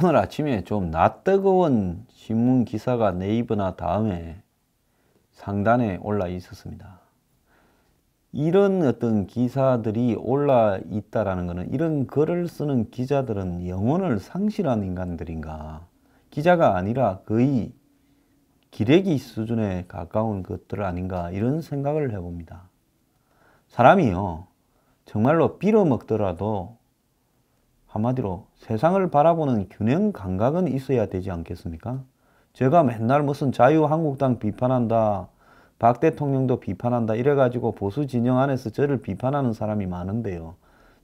오늘 아침에 좀 낯뜨거운 신문 기사가 네이버나 다음에 상단에 올라 있었습니다. 이런 어떤 기사들이 올라 있다라는 것은 이런 글을 쓰는 기자들은 영혼을 상실한 인간들인가, 기자가 아니라 거의 기레기 수준에 가까운 것들 아닌가, 이런 생각을 해봅니다. 사람이요, 정말로 빌어먹더라도 한마디로 세상을 바라보는 균형 감각은 있어야 되지 않겠습니까? 제가 맨날 무슨 자유한국당 비판한다, 박 대통령도 비판한다 이래가지고 보수 진영 안에서 저를 비판하는 사람이 많은데요.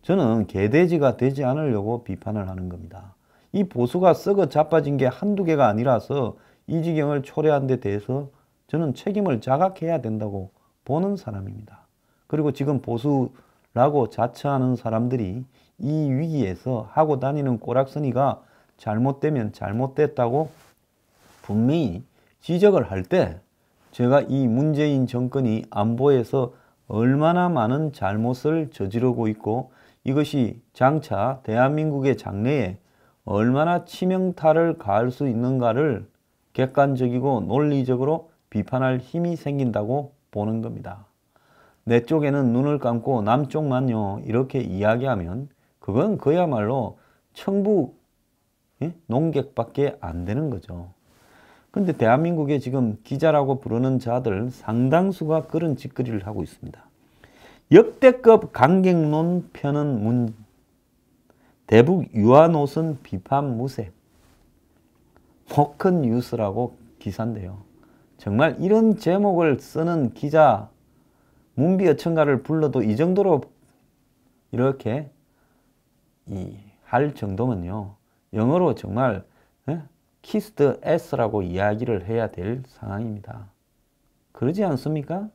저는 개돼지가 되지 않으려고 비판을 하는 겁니다. 이 보수가 썩어 자빠진 게 한두 개가 아니라서 이 지경을 초래한 데 대해서 저는 책임을 자각해야 된다고 보는 사람입니다. 그리고 지금 보수라고 자처하는 사람들이 이 위기에서 하고 다니는 꼬락서니가 잘못되면 잘못됐다고 분명히 지적을 할 때, 제가 이 문재인 정권이 안보에서 얼마나 많은 잘못을 저지르고 있고 이것이 장차 대한민국의 장래에 얼마나 치명타를 가할 수 있는가를 객관적이고 논리적으로 비판할 힘이 생긴다고 보는 겁니다. 내 쪽에는 눈을 감고 남쪽만요 이렇게 이야기하면 그건 그야말로 청부 농객밖에 안 되는 거죠. 근데 대한민국에 지금 기자라고 부르는 자들 상당수가 그런 짓거리를 하고 있습니다. 역대급 강경론 펴는 대북 유아노선 비판 무색, 포큰 뉴스라고 기사인데요. 정말 이런 제목을 쓰는 기자, 문비어천가를 불러도 이 정도로 이렇게 할 정도면요, 영어로 정말 키스 더 S라고 이야기를 해야 될 상황입니다. 그러지 않습니까?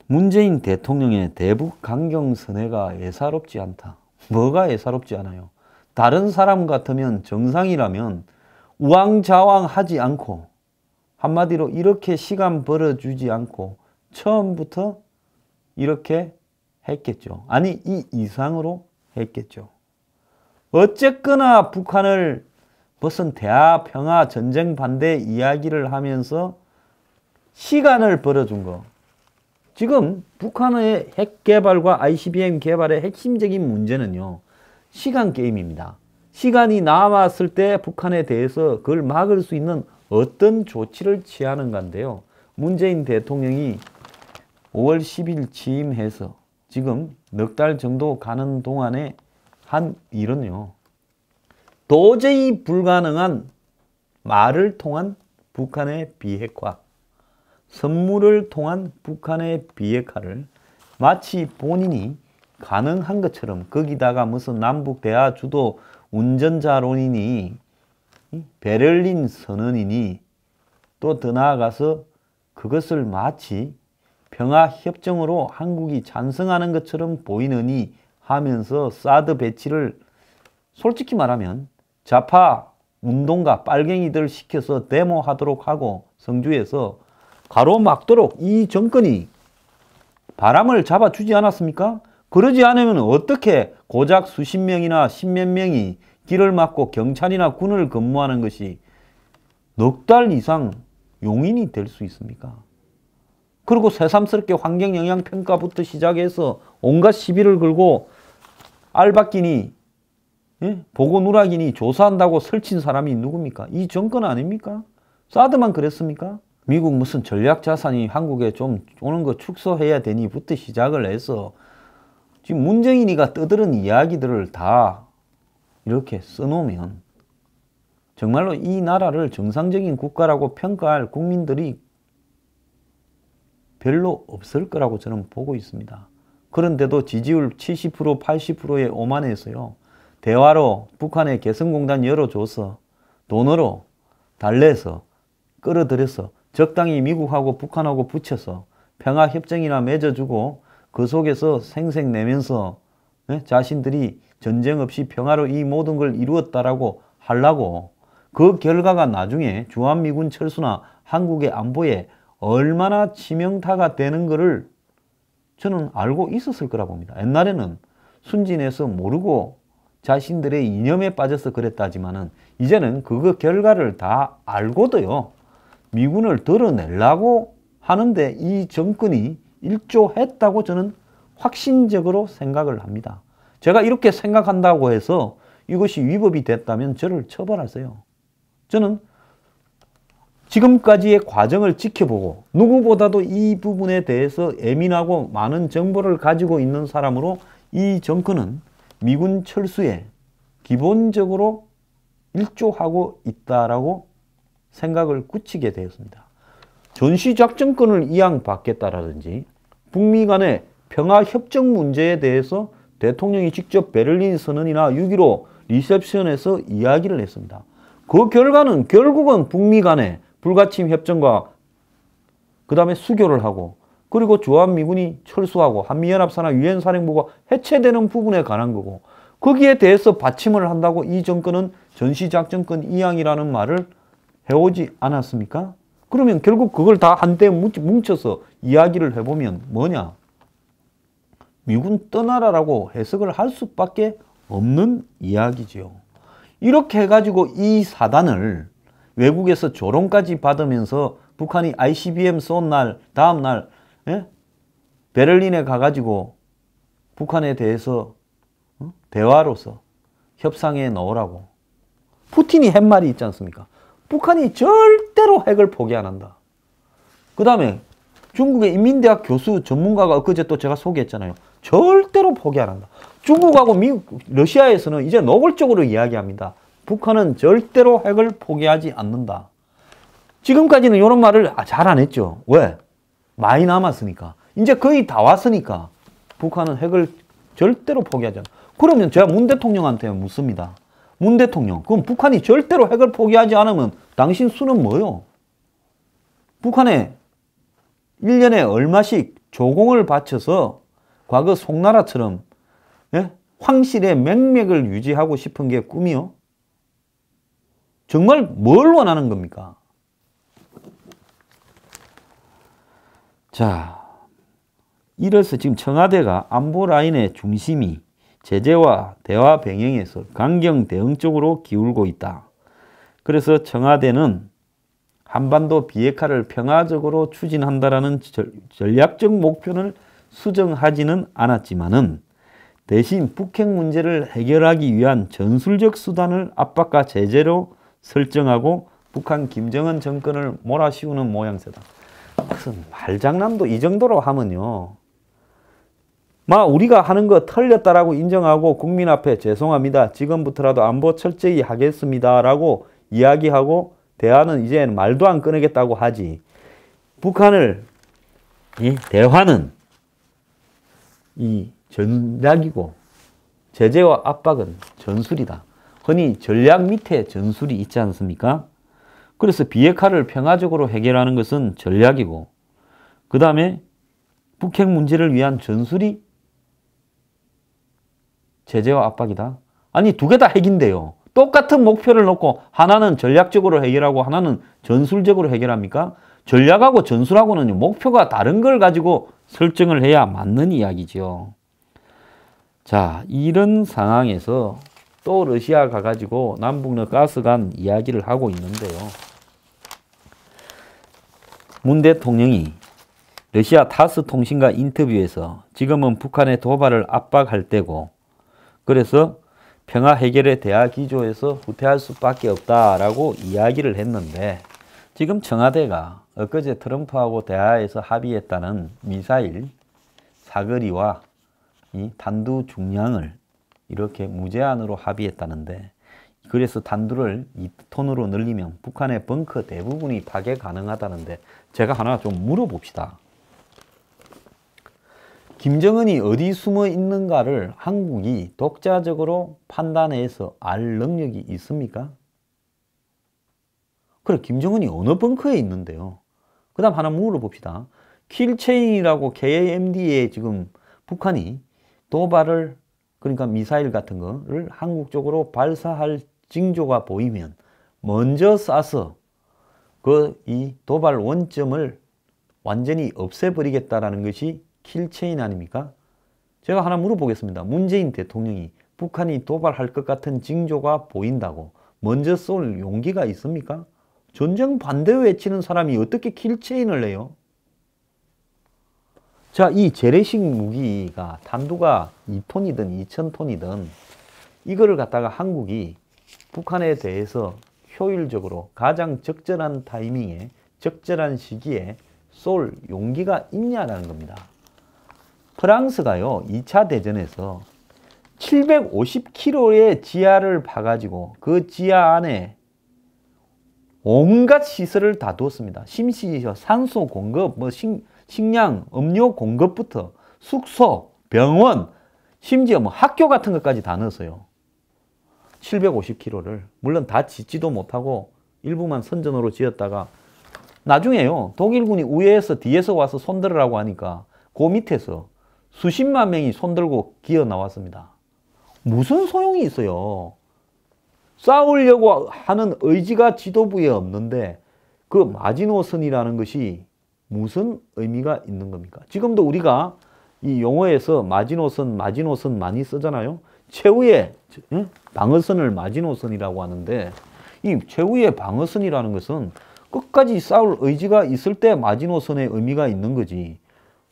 문재인 대통령의 대북 강경 선회가 예사롭지 않다. 뭐가 예사롭지 않아요? 다른 사람 같으면, 정상이라면 우왕좌왕하지 않고, 한마디로 이렇게 시간 벌어주지 않고 처음부터 이렇게 했겠죠. 아니, 이 이상으로 했겠죠. 어쨌거나 북한을 무슨 대화, 평화, 전쟁 반대 이야기를 하면서 시간을 벌어준 거. 지금 북한의 핵 개발과 ICBM 개발의 핵심적인 문제는요, 시간 게임입니다. 시간이 남았을 때 북한에 대해서 그걸 막을 수 있는 어떤 조치를 취하는 건데요. 문재인 대통령이 5월 10일 취임해서 지금 넉 달 정도 가는 동안에 한 일은요, 도저히 불가능한 말을 통한 북한의 비핵화, 선물을 통한 북한의 비핵화를 마치 본인이 가능한 것처럼, 거기다가 무슨 남북 대화 주도 운전자론이니 베를린 선언이니 또 더 나아가서 그것을 마치 평화협정으로 한국이 찬성하는 것처럼 보이느니 하면서 사드 배치를 솔직히 말하면 좌파 운동가 빨갱이들 시켜서 데모하도록 하고 성주에서 가로막도록 이 정권이 바람을 잡아주지 않았습니까? 그러지 않으면 어떻게 고작 수십 명이나 십몇 명이 길을 막고 경찰이나 군을 근무하는 것이 넉 달 이상 용인이 될 수 있습니까? 그리고 새삼스럽게 환경영향평가부터 시작해서 온갖 시비를 걸고 알박기니 보고 누락이니 조사한다고 설친 사람이 누굽니까? 이 정권 아닙니까? 사드만 그랬습니까? 미국 무슨 전략자산이 한국에 좀 오는 거 축소해야 되니부터 시작을 해서 지금 문재인이가 떠드는 이야기들을 다 이렇게 써놓으면 정말로 이 나라를 정상적인 국가라고 평가할 국민들이 별로 없을 거라고 저는 보고 있습니다. 그런데도 지지율 70%, 80%에 오만해서요, 대화로 북한에 개성공단 열어줘서 돈으로 달래서 끌어들여서 적당히 미국하고 북한하고 붙여서 평화협정이나 맺어주고 그 속에서 생색내면서 자신들이 전쟁 없이 평화로 이 모든 걸 이루었다라고 하려고, 그 결과가 나중에 주한미군 철수나 한국의 안보에 얼마나 치명타가 되는 것을 저는 알고 있었을 거라 봅니다. 옛날에는 순진해서 모르고 자신들의 이념에 빠져서 그랬다지만은 이제는 그 결과를 다 알고도요. 미군을 드러내려고 하는데 이 정권이 일조했다고 저는 확신적으로 생각을 합니다. 제가 이렇게 생각한다고 해서 이것이 위법이 됐다면 저를 처벌하세요. 저는 지금까지의 과정을 지켜보고 누구보다도 이 부분에 대해서 예민하고 많은 정보를 가지고 있는 사람으로 이 정권은 미군 철수에 기본적으로 일조하고 있다라고 생각을 굳히게 되었습니다. 전시작전권을 이양받겠다라든지 북미 간의 평화협정 문제에 대해서 대통령이 직접 베를린 선언이나 6.15 리셉션에서 이야기를 했습니다. 그 결과는 결국은 북미 간의 불가침 협정과 그 다음에 수교를 하고 그리고 주한미군이 철수하고 한미연합사나 유엔사령부가 해체되는 부분에 관한 거고 거기에 대해서 받침을 한다고 이 정권은 전시작전권 이양이라는 말을 해오지 않았습니까? 그러면 결국 그걸 다 한데 뭉쳐서 이야기를 해보면 뭐냐? 미군 떠나라라고 해석을 할 수밖에 없는 이야기지요. 이렇게 해가지고 이 사단을 외국에서 조롱까지 받으면서 북한이 ICBM 쏜 날, 다음 날 베를린에 가가지고 북한에 대해서 대화로서 협상에 넣으라고 푸틴이 한 말이 있지 않습니까? 북한이 절대로 핵을 포기 안 한다. 그 다음에 중국의 인민대학 교수 전문가가 엊그제 또 제가 소개했잖아요. 절대로 포기 안 한다. 중국하고 러시아에서는 이제 노골적으로 이야기합니다. 북한은 절대로 핵을 포기하지 않는다. 지금까지는 이런 말을 잘 안 했죠. 왜? 많이 남았으니까. 이제 거의 다 왔으니까 북한은 핵을 절대로 포기하지 않는다. 그러면 제가 문 대통령한테 묻습니다. 문 대통령, 그럼 북한이 절대로 핵을 포기하지 않으면 당신 수는 뭐요? 북한에 1년에 얼마씩 조공을 바쳐서 과거 송나라처럼 황실의 맹맥을 유지하고 싶은 게 꿈이요? 정말 뭘 원하는 겁니까? 자, 이래서 지금 청와대가 안보 라인의 중심이 제재와 대화 병행에서 강경 대응 쪽으로 기울고 있다. 그래서 청와대는 한반도 비핵화를 평화적으로 추진한다라는 전략적 목표를 수정하지는 않았지만은 대신 북핵 문제를 해결하기 위한 전술적 수단을 압박과 제재로 설정하고 북한 김정은 정권을 몰아씌우는 모양새다. 무슨 말장난도 이 정도로 하면요. 우리가 하는 거 틀렸다라고 인정하고 국민 앞에 죄송합니다. 지금부터라도 안보 철저히 하겠습니다. 라고 이야기하고 대화는 이제 말도 안 꺼내겠다고 하지. 북한을 대화는 이 전략이고 제재와 압박은 전술이다. 흔히 전략 밑에 전술이 있지 않습니까? 그래서 비핵화를 평화적으로 해결하는 것은 전략이고 그 다음에 북핵 문제를 위한 전술이 제재와 압박이다. 아니 두 개 다 핵인데요. 똑같은 목표를 놓고 하나는 전략적으로 해결하고 하나는 전술적으로 해결합니까? 전략하고 전술하고는 목표가 다른 걸 가지고 설정을 해야 맞는 이야기죠. 자, 이런 상황에서 또 러시아가 가지고 남북러 가스관 이야기를 하고 있는데요. 문 대통령이 러시아 타스 통신과 인터뷰에서 지금은 북한의 도발을 압박할 때고 그래서 평화 해결의 대화 기조에서 후퇴할 수밖에 없다라고 이야기를 했는데 지금 청와대가 엊그제 트럼프하고 대화에서 합의했다는 미사일 사거리와 이 단두 중량을 이렇게 무제한으로 합의했다는데 그래서 단두를 2톤으로 늘리면 북한의 벙커 대부분이 파괴 가능하다는데 제가 하나 좀 물어봅시다. 김정은이 어디 숨어 있는가를 한국이 독자적으로 판단해서 알 능력이 있습니까? 그래, 김정은이 어느 벙커에 있는데요? 그 다음 하나 물어봅시다. 킬체인이라고 KMD에 지금 북한이 도발을 그러니까 미사일 같은 거를 한국 쪽으로 발사할 징조가 보이면 먼저 쏴서 이 도발 원점을 완전히 없애버리겠다라는 것이 킬체인 아닙니까? 제가 하나 물어보겠습니다. 문재인 대통령이 북한이 도발할 것 같은 징조가 보인다고 먼저 쏠 용기가 있습니까? 전쟁 반대 외치는 사람이 어떻게 킬체인을 해요? 자, 이 재래식 무기가 탄두가 2톤이든 2,000톤이든 이거를 갖다가 한국이 북한에 대해서 효율적으로 가장 적절한 타이밍에 적절한 시기에 쏠 용기가 있냐라는 겁니다. 프랑스가요 2차 대전에서 750km의 지하를 파가지고 그 지하 안에 온갖 시설을 다 두었습니다. 심시저 산소 공급, 식량, 음료 공급부터 숙소, 병원, 심지어 학교 같은 것까지 다 넣었어요. 750km를 물론 다 짓지도 못하고 일부만 선전으로 지었다가 나중에요 독일군이 우회해서 뒤에서 와서 손들으라고 하니까 그 밑에서 수십만 명이 손들고 기어 나왔습니다. 무슨 소용이 있어요? 싸우려고 하는 의지가 지도부에 없는데 그 마지노선이라는 것이 무슨 의미가 있는 겁니까? 지금도 우리가 이 용어에서 마지노선 많이 쓰잖아요. 최후의 방어선을 마지노선이라고 하는데 이 최후의 방어선이라는 것은 끝까지 싸울 의지가 있을 때 마지노선의 의미가 있는 거지.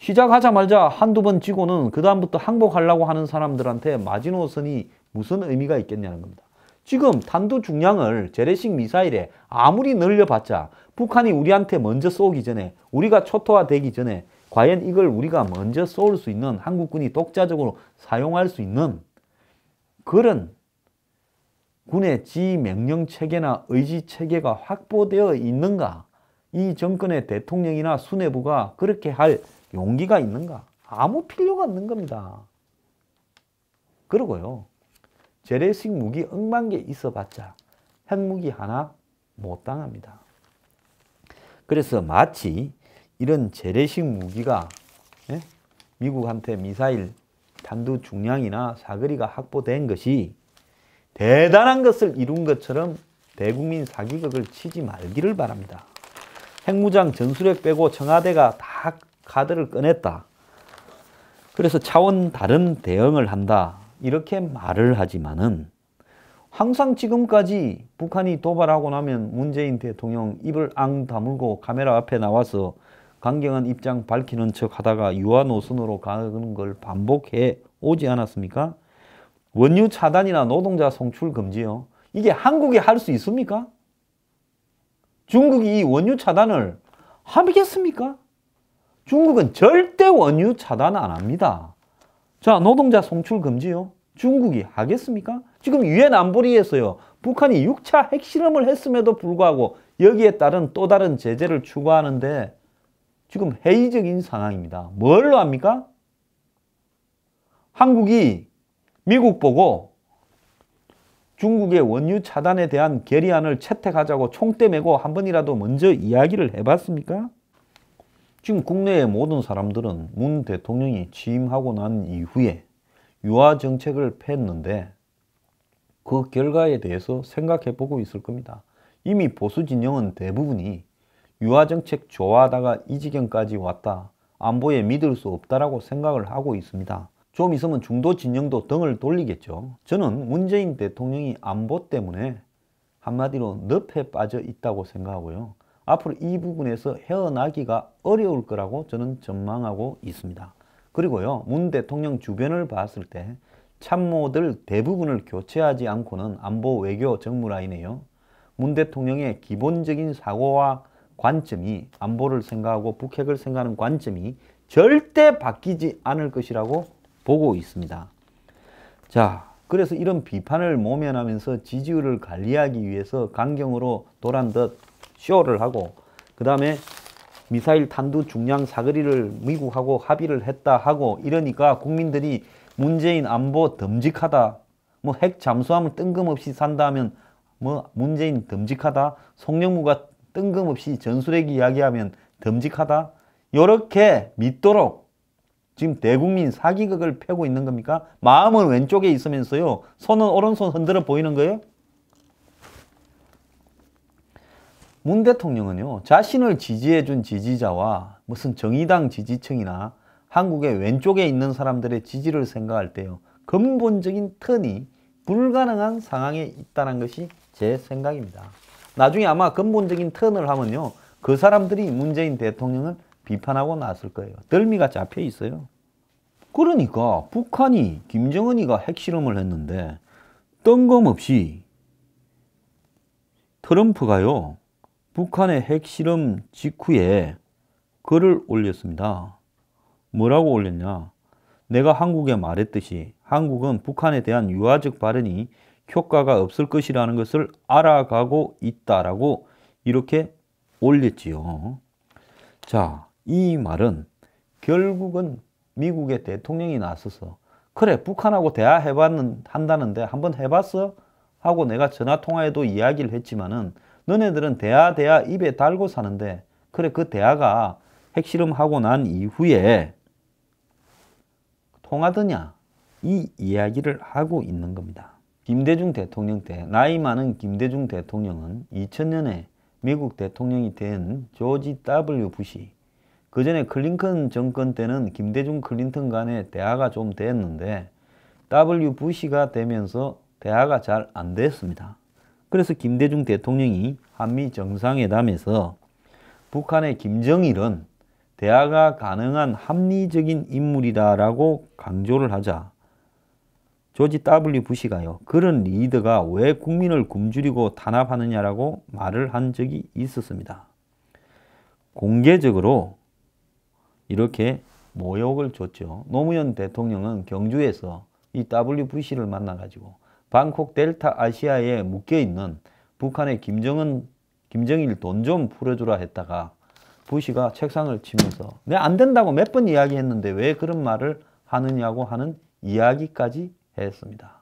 시작하자마자 한두 번 지고는 그 다음부터 항복하려고 하는 사람들한테 마지노선이 무슨 의미가 있겠냐는 겁니다. 지금 탄두 중량을 재래식 미사일에 아무리 늘려봤자 북한이 우리한테 먼저 쏘기 전에 우리가 초토화되기 전에 과연 이걸 우리가 먼저 쏠 수 있는 한국군이 독자적으로 사용할 수 있는 그런 군의 지명령체계나 의지체계가 확보되어 있는가? 이 정권의 대통령이나 수뇌부가 그렇게 할 용기가 있는가? 아무 필요가 없는 겁니다. 그러고요. 재래식 무기 억만 개 있어봤자 핵무기 하나 못 당합니다. 그래서 마치 이런 재래식 무기가 미국한테 미사일 탄두 중량이나 사거리가 확보된 것이 대단한 것을 이룬 것처럼 대국민 사기극을 치지 말기를 바랍니다. 핵무장 전술핵 빼고 청와대가 다 카드를 꺼냈다. 그래서 차원 다른 대응을 한다. 이렇게 말을 하지만은 항상 지금까지 북한이 도발하고 나면 문재인 대통령 입을 앙 다물고 카메라 앞에 나와서 강경한 입장 밝히는 척 하다가 유화 노선으로 가는 걸 반복해 오지 않았습니까? 원유 차단이나 노동자 송출 금지요. 이게 한국이 할 수 있습니까? 중국이 이 원유 차단을 하겠습니까? 중국은 절대 원유 차단 안 합니다. 자, 노동자 송출 금지요. 중국이 하겠습니까? 지금 유엔 안보리에서요. 북한이 6차 핵실험을 했음에도 불구하고 여기에 따른 또 다른 제재를 추구하는데 지금 회의적인 상황입니다. 뭘로 합니까? 한국이 미국 보고 중국의 원유 차단에 대한 결의안을 채택하자고 총대 메고 한 번이라도 먼저 이야기를 해봤습니까? 지금 국내의 모든 사람들은 문 대통령이 취임하고 난 이후에 유화 정책을 폈는데 그 결과에 대해서 생각해 보고 있을 겁니다. 이미 보수 진영은 대부분이 유화 정책 좋아하다가 이 지경까지 왔다. 안보에 믿을 수 없다라고 생각을 하고 있습니다. 좀 있으면 중도 진영도 등을 돌리겠죠. 저는 문재인 대통령이 안보 때문에 한마디로 늪에 빠져 있다고 생각하고요. 앞으로 이 부분에서 헤어나기가 어려울 거라고 저는 전망하고 있습니다. 그리고요, 문 대통령 주변을 봤을 때 참모들 대부분을 교체하지 않고는 안보 외교 정무 라인에요. 문 대통령의 기본적인 사고와 관점이 안보를 생각하고 북핵을 생각하는 관점이 절대 바뀌지 않을 것이라고 보고 있습니다. 자, 그래서 이런 비판을 모면하면서 지지율을 관리하기 위해서 강경으로 도란 듯 쇼를 하고 그 다음에 미사일 탄두 중량 사거리를 미국하고 합의를 했다 하고 이러니까 국민들이 문재인 안보 듬직하다, 뭐 핵 잠수함을 뜬금없이 산다 하면 뭐 문재인 듬직하다, 송영무가 뜬금없이 전술핵 이야기하면 듬직하다, 이렇게 믿도록 지금 대국민 사기극을 펴고 있는 겁니까? 마음은 왼쪽에 있으면서요, 손은 오른손 흔들어 보이는 거예요? 문 대통령은요, 자신을 지지해준 지지자와 무슨 정의당 지지층이나 한국의 왼쪽에 있는 사람들의 지지를 생각할 때요, 근본적인 턴이 불가능한 상황에 있다는 것이 제 생각입니다. 나중에 아마 근본적인 턴을 하면요, 그 사람들이 문재인 대통령을 비판하고 나설 거예요. 덜미가 잡혀 있어요. 그러니까 북한이 김정은이가 핵실험을 했는데 뜬금없이 트럼프가요, 북한의 핵실험 직후에 글을 올렸습니다. 뭐라고 올렸냐? 내가 한국에 말했듯이 한국은 북한에 대한 유화적 발언이 효과가 없을 것이라는 것을 알아가고 있다라고 이렇게 올렸지요. 자, 이 말은 결국은 미국의 대통령이 나서서 그래, 북한하고 한다는데 한번 해봤어? 하고 내가 전화통화에도 이야기를 했지만은 너네들은 대화 입에 달고 사는데 그래, 그 대화가 핵실험하고 난 이후에 통하더냐? 이 이야기를 하고 있는 겁니다. 김대중 대통령 때 나이 많은 김대중 대통령은 2000년에 미국 대통령이 된 조지 W. 부시, 그 전에 클린턴 정권 때는 김대중 클린턴 간의 대화가 좀 됐는데 W. 부시가 되면서 대화가 잘 안 됐습니다. 그래서 김대중 대통령이 한미 정상회담에서 북한의 김정일은 대화가 가능한 합리적인 인물이다라고 강조를 하자 조지 W. 부시가요, 그런 리더가 왜 국민을 굶주리고 탄압하느냐라고 말을 한 적이 있었습니다. 공개적으로 이렇게 모욕을 줬죠. 노무현 대통령은 경주에서 이 W. 부시를 만나가지고 방콕 델타 아시아에 묶여있는 북한의 김정일 돈 좀 풀어주라 했다가 부시가 책상을 치면서 내가 안 된다고 몇 번 이야기했는데 왜 그런 말을 하느냐고 하는 이야기까지 했습니다.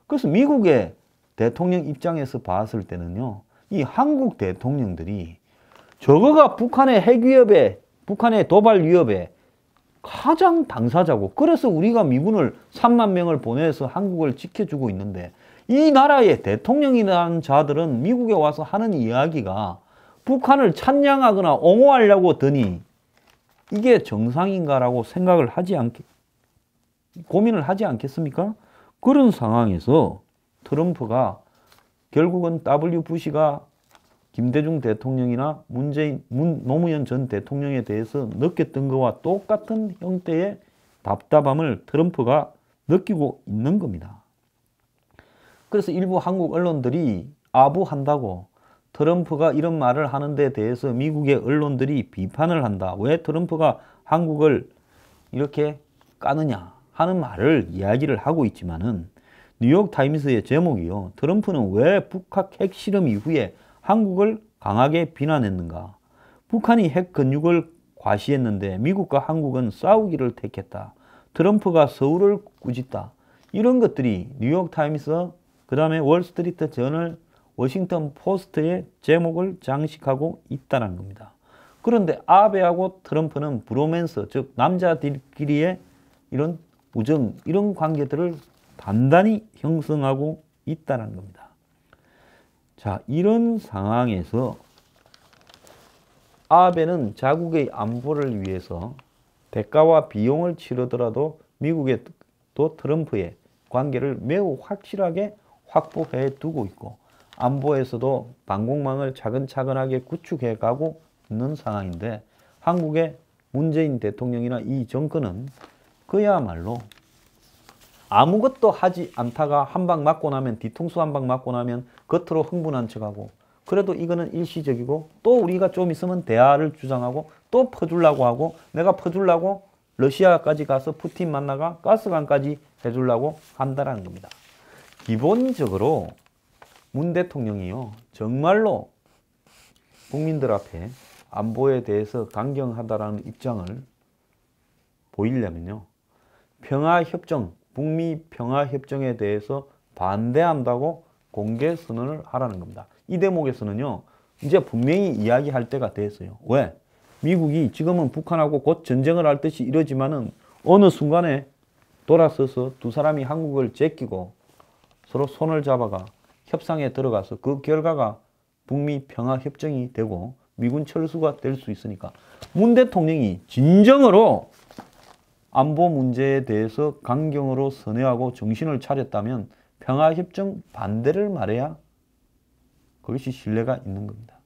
그래서 미국의 대통령 입장에서 봤을 때는요, 이 한국 대통령들이 저거가 북한의 핵 위협에, 북한의 도발 위협에 가장 당사자고, 그래서 우리가 미군을 3만 명을 보내서 한국을 지켜주고 있는데 이 나라의 대통령이라는 자들은 미국에 와서 하는 이야기가 북한을 찬양하거나 옹호하려고 더니 이게 정상인가라고 생각을 고민을 하지 않겠습니까? 그런 상황에서 트럼프가 결국은 W. 부시가 김대중 대통령이나 노무현 전 대통령에 대해서 느꼈던 것과 똑같은 형태의 답답함을 트럼프가 느끼고 있는 겁니다. 그래서 일부 한국 언론들이 아부한다고 트럼프가 이런 말을 하는 데 대해서 미국의 언론들이 비판을 한다. 왜 트럼프가 한국을 이렇게 까느냐 하는 말을 이야기를 하고 있지만은 뉴욕타임스의 제목이요, 트럼프는 왜 북한 핵실험 이후에 한국을 강하게 비난했는가? 북한이 핵 근육을 과시했는데 미국과 한국은 싸우기를 택했다. 트럼프가 서울을 꾸짖다. 이런 것들이 뉴욕타임스, 그 다음에 월스트리트 저널, 워싱턴 포스트의 제목을 장식하고 있다는 겁니다. 그런데 아베하고 트럼프는 브로맨스, 즉 남자들끼리의 이런 우정, 이런 관계들을 단단히 형성하고 있다는 겁니다. 자, 이런 상황에서 아베는 자국의 안보를 위해서 대가와 비용을 치르더라도 미국의 또 트럼프의 관계를 매우 확실하게 확보해 두고 있고 안보에서도 방공망을 차근차근하게 구축해 가고 있는 상황인데 한국의 문재인 대통령이나 이 정권은 그야말로 아무것도 하지 않다가 한 방 맞고 나면, 뒤통수 한 방 맞고 나면 겉으로 흥분한 척하고, 그래도 이거는 일시적이고 또 우리가 좀 있으면 대화를 주장하고 또 퍼주려고 하고, 내가 퍼주려고 러시아까지 가서 푸틴 만나가 가스관까지 해주려고 한다는 겁니다. 기본적으로 문 대통령이요, 정말로 국민들 앞에 안보에 대해서 강경하다라는 입장을 보이려면요, 평화협정, 북미 평화협정에 대해서 반대한다고 공개 선언을 하라는 겁니다. 이 대목에서는요, 이제 분명히 이야기할 때가 됐어요. 왜? 미국이 지금은 북한하고 곧 전쟁을 할 듯이 이러지만은 어느 순간에 돌아서서 두 사람이 한국을 제끼고 서로 손을 잡아가 협상에 들어가서 그 결과가 북미 평화협정이 되고 미군 철수가 될 수 있으니까 문 대통령이 진정으로 안보 문제에 대해서 강경으로 선회하고 정신을 차렸다면 평화협정 반대를 말해야 그것이 신뢰가 있는 겁니다.